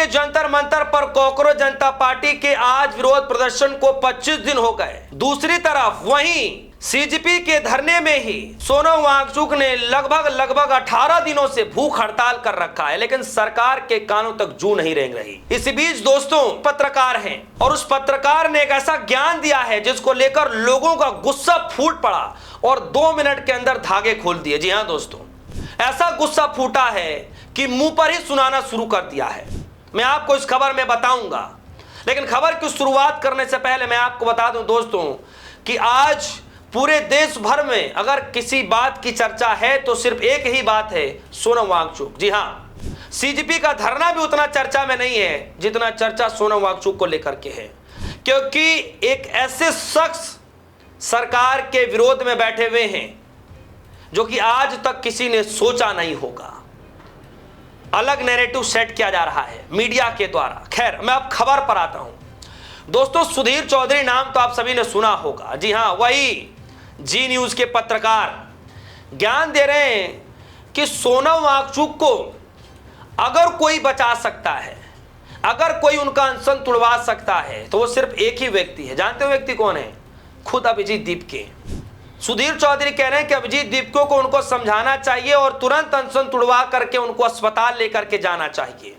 के जंतर मंतर पर कॉकरोच जनता पार्टी के आज विरोध प्रदर्शन को 25 दिन हो गए। दूसरी तरफ वहीं सीजीपी के धरने में ही सोनम वांगचुक ने लगभग 18 दिनों से भूख हड़ताल कर रखा है, लेकिन सरकार के कानों तक जू नहीं रेंग रही। इसी बीच दोस्तों पत्रकार हैं और उस पत्रकार ने एक ऐसा ज्ञान दिया है जिसको लेकर लोगों का गुस्सा फूट पड़ा और 2 मिनट के अंदर धागे खोल दिए। जी हाँ दोस्तों, ऐसा गुस्सा फूटा है कि मुंह पर ही सुनाना शुरू कर दिया है। मैं आपको इस खबर में बताऊंगा, लेकिन खबर की शुरुआत करने से पहले मैं आपको बता दूं दोस्तों कि आज पूरे देश भर में अगर किसी बात की चर्चा है तो सिर्फ एक ही बात है, सोनम वांगचुक। जी हाँ, सीजीपी का धरना भी उतना चर्चा में नहीं है जितना चर्चा सोनम वांगचुक को लेकर के है, क्योंकि एक ऐसे शख्स सरकार के विरोध में बैठे हुए हैं जो कि आज तक किसी ने सोचा नहीं होगा। अलग नैरेटिव सेट किया जा रहा है मीडिया के द्वारा। खैर, मैं अब खबर पर आता हूं दोस्तों। सुधीर चौधरी नाम तो आप सभी ने सुना होगा। जी हां, वही जी न्यूज के पत्रकार ज्ञान दे रहे हैं कि सोनम वांगचुक को अगर कोई बचा सकता है, अगर कोई उनका अनशन तुड़वा सकता है तो वो सिर्फ एक ही व्यक्ति है। जानते हो व्यक्ति कौन है? खुद अभिजीत दीपके। सुधीर चौधरी कह रहे हैं कि अभिजीत दीपके को उनको समझाना चाहिए और तुरंत अनशन तुड़वा करके उनको अस्पताल लेकर के जाना चाहिए।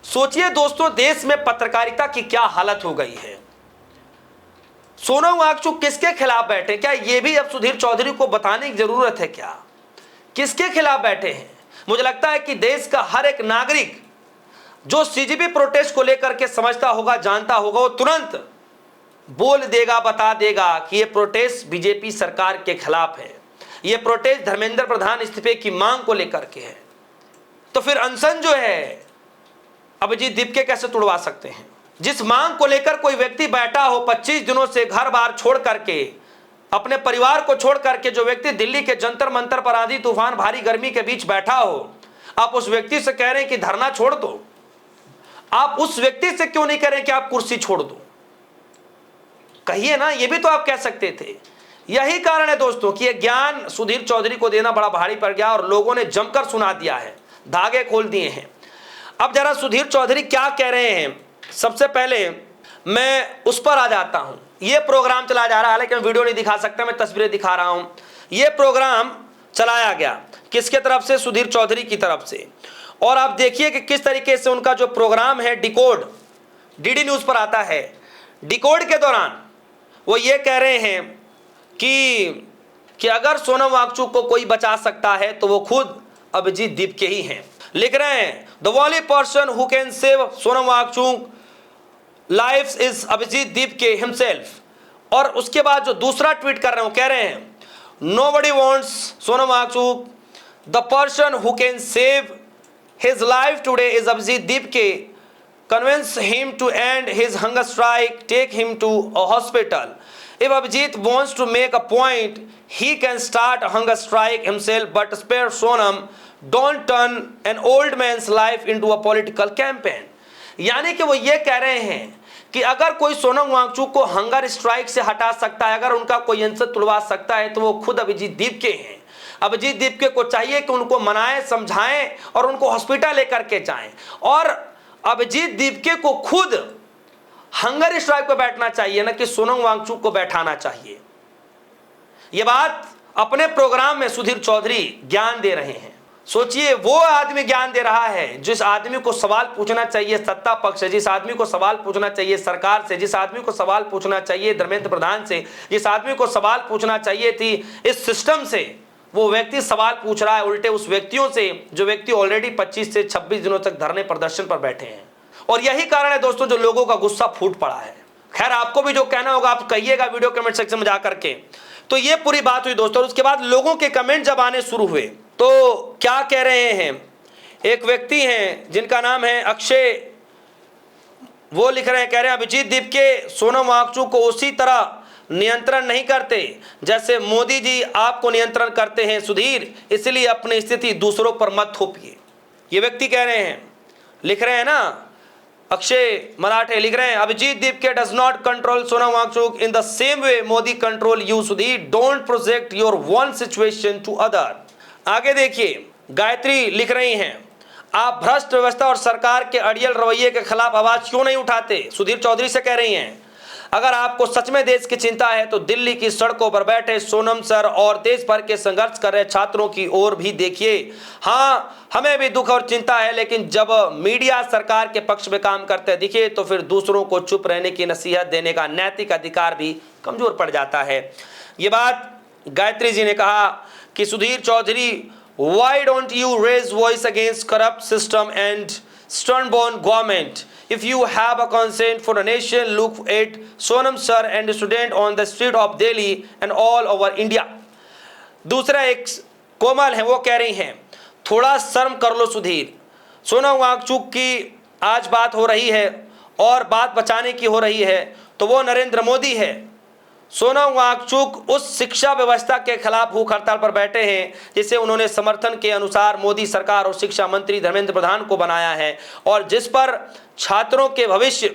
सोचिए दोस्तों, देश में पत्रकारिता की क्या हालत हो गई है। सोनम वांगचुक किसके खिलाफ बैठे? क्या ये भी अब सुधीर चौधरी को बताने की जरूरत है क्या? किसके खिलाफ बैठे हैं? मुझे लगता है कि देश का हर एक नागरिक जो सीजीपी प्रोटेस्ट को लेकर के समझता होगा, जानता होगा, वो तुरंत बोल देगा, बता देगा कि ये प्रोटेस्ट बीजेपी सरकार के खिलाफ है, ये प्रोटेस्ट धर्मेंद्र प्रधान इस्तीफे की मांग को लेकर के है। तो फिर अनशन जो है अभिजीत दीपके कैसे तुड़वा सकते हैं? जिस मांग को लेकर कोई व्यक्ति बैठा हो 25 दिनों से घर बार छोड़ करके, अपने परिवार को छोड़ करके, जो व्यक्ति दिल्ली के जंतर मंतर पर आंधी तूफान भारी गर्मी के बीच बैठा हो, आप उस व्यक्ति से कह रहे हैं कि धरना छोड़ दो। आप उस व्यक्ति से क्यों नहीं कह रहे कि आप कुर्सी छोड़ दो? कहिए ना, ये भी तो आप कह सकते थे। यही कारण है दोस्तों कि यह ज्ञान सुधीर चौधरी को देना बड़ा भारी पड़ गया और लोगों ने जमकर सुना दिया है, धागे खोल दिए हैं। अब जरा सुधीर चौधरी क्या कह रहे हैं, सबसे पहले मैं उस पर आ जाता हूं। यह प्रोग्राम चला जा रहा है, लेकिन वीडियो नहीं दिखा सकता, मैं तस्वीरें दिखा रहा हूं। यह प्रोग्राम चलाया गया किसके तरफ से? सुधीर चौधरी की तरफ से। और आप देखिए कि किस तरीके से उनका जो प्रोग्राम है डिकोड, डीडी न्यूज पर आता है। डिकोड के दौरान वो ये कह रहे हैं कि अगर सोनम वांगचुक को कोई बचा सकता है तो वो खुद अभिजीत दीपके ही हैं। लिख रहे हैं, the only person who can save Sonam Wangchuk life is Abhijit Dipke himself. और उसके बाद जो दूसरा ट्वीट कर रहे हैं वो कह रहे हैं, nobody wants Sonam Wangchuk, the person who can save his life today is Abhijit Dipke, convince him to end his hunger strike, take him to a hospital. If Abhijit wants to make a point, he can start a hunger strike himself, but spare Sonam. Don't turn an old man's life into a political campaign. यानी कि वो ये कह रहे हैं कि अगर कोई सोनम वांगचुक को हंगर स्ट्राइक से हटा सकता है, अगर उनका कोई अंश तुड़वा सकता है, तो वो खुद अभिजीत दीपके हैं। अभिजीत दीपके को चाहिए कि उनको मनाएं, समझाएं और उनको हॉस्पिटल लेकर के जाएं। और अभिजीत दीपके को खुद हंगर स्ट्राइक पर बैठना चाहिए, ना कि सोनम वांगचुक को बैठाना चाहिए। यह बात अपने प्रोग्राम में सुधीर चौधरी ज्ञान दे रहे हैं। सोचिए, वो आदमी ज्ञान दे रहा है जिस आदमी को सवाल पूछना चाहिए सत्ता पक्ष से, जिस आदमी को सवाल पूछना चाहिए सरकार से, जिस आदमी को सवाल पूछना चाहिए धर्मेंद्र प्रधान से, जिस आदमी को सवाल पूछना चाहिए थी इस सिस्टम से, वो व्यक्ति सवाल पूछ रहा है उल्टे उस व्यक्तियों से जो व्यक्ति ऑलरेडी 25 से 26 दिनों तक धरने प्रदर्शन पर बैठे हैं। और यही कारण है दोस्तों जो लोगों का गुस्सा फूट पड़ा है। खैर, आपको भी जो कहना होगा आप कहिएगा वीडियो कमेंट सेक्शन में जाकर के। तो ये पूरी बात हुई दोस्तों। और उसके बाद लोगों के कमेंट जब आने शुरू हुए तो क्या कह रहे हैं, एक व्यक्ति हैं जिनका नाम है अक्षय, वो लिख रहे हैं, कह रहे हैं अभिजीत दीपके सोनम वांगचुक को उसी तरह नियंत्रण नहीं करते जैसे मोदी जी आपको नियंत्रण करते हैं सुधीर, इसलिए अपनी स्थिति दूसरों पर मत थोपिए। ये व्यक्ति कह रहे हैं, लिख रहे हैं ना, अक्षय मराठे लिख रहे हैं, Abhijit Dipke does not control Sonam Wangchuk in the same way Modi control you Sudhir, don't project your one situation to other. आगे देखिए, गायत्री लिख रही हैं, आप भ्रष्ट व्यवस्था और सरकार के अड़ियल रवैये के खिलाफ आवाज क्यों नहीं उठाते? सुधीर चौधरी से कह रही हैं। अगर आपको सच में देश की चिंता है तो दिल्ली की सड़कों पर बैठे सोनम सर और देश भर के संघर्ष कर रहे छात्रों की ओर भी देखिए। हाँ, हमें भी दुख और चिंता है, लेकिन जब मीडिया सरकार के पक्ष में काम करते दिखे तो फिर दूसरों को चुप रहने की नसीहत देने का नैतिक अधिकार भी कमजोर पड़ जाता है। ये बात गायत्री जी ने कहा कि Sudhir Chaudhary, why don't you raise voice against corrupt system and stern-born government? If you have a concern for a nation, look at Sonam sir and student on the street of Delhi and all over India. दूसरा एक कोमल है, वो कह रही हैं, थोड़ा शर्म कर लो सुधीर। सोनम वांगचुक की आज बात हो रही है और बात बचाने की हो रही है तो वो नरेंद्र मोदी है। सोनम वांगचुक उस शिक्षा व्यवस्था के खिलाफ भूख हड़ताल पर बैठे हैं जिसे उन्होंने समर्थन के अनुसार मोदी सरकार और शिक्षा मंत्री धर्मेंद्र प्रधान को बनाया है और जिस पर छात्रों के भविष्य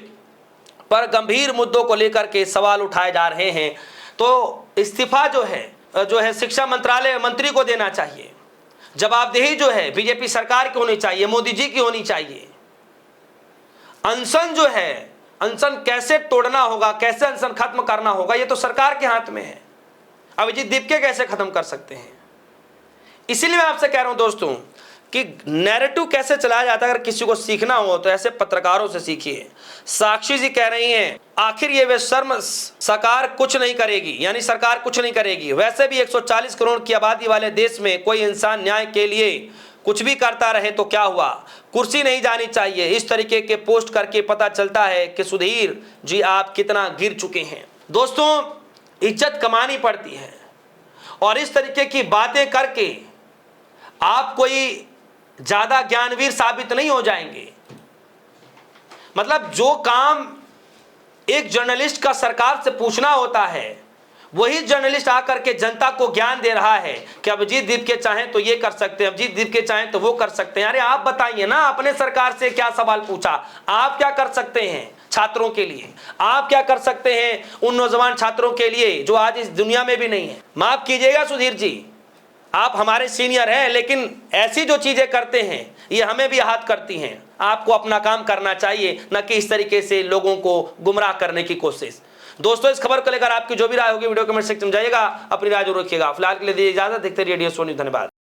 पर गंभीर मुद्दों को लेकर के सवाल उठाए जा रहे हैं। तो इस्तीफा जो है शिक्षा मंत्रालय मंत्री को देना चाहिए। जवाबदेही जो है बीजेपी सरकार की होनी चाहिए, मोदी जी की होनी चाहिए। अनशन जो है, अनशन कैसे तोड़ना होगा, कैसे अनशन खत्म करना होगा, ये तो सरकार के हाथ में है। अभिजीत दीपके कैसे खत्म कर सकते हैं? इसीलिए मैं आपसे कह रहा हूं दोस्तों कि नैरेटिव कैसे चलाया जाता है। अगर किसी को सीखना हो तो ऐसे पत्रकारों से सीखिए। साक्षी जी कह रही हैं, आखिर ये वे शर्म सरकार कुछ नहीं करेगी, यानी सरकार कुछ नहीं करेगी। वैसे भी 140 करोड़ की आबादी वाले देश में कोई इंसान न्याय के लिए कुछ भी करता रहे तो क्या हुआ, कुर्सी नहीं जानी चाहिए। इस तरीके के पोस्ट करके पता चलता है कि सुधीर जी आप कितना गिर चुके हैं। दोस्तों, इज्जत कमानी पड़ती है और इस तरीके की बातें करके आप कोई ज्यादा ज्ञानवीर साबित नहीं हो जाएंगे। मतलब जो काम एक जर्नलिस्ट का सरकार से पूछना होता है, वही जर्नलिस्ट आकर के जनता को ज्ञान दे रहा है कि अभिजीत दीपके चाहें तो ये कर सकते हैं, अभिजीत दीपके चाहें तो वो कर सकते हैं। अरे आप बताइए ना, अपने सरकार से क्या सवाल पूछा? आप क्या कर सकते हैं छात्रों के लिए? आप क्या कर सकते हैं उन नौजवान छात्रों के लिए जो आज इस दुनिया में भी नहीं है? माफ कीजिएगा सुधीर जी, आप हमारे सीनियर हैं, लेकिन ऐसी जो चीजें करते हैं ये हमें भी आहत करती हैं। आपको अपना काम करना चाहिए, न कि इस तरीके से लोगों को गुमराह करने की कोशिश। दोस्तों, इस खबर को लेकर आपकी जो भी राय होगी वीडियो कमेंट सेक्शन में जाइएगा, अपनी राय जरूर रखिएगा। फिलहाल के लिए दीजिए इजाजत, देखते रहिए रेडियो सोनी। धन्यवाद।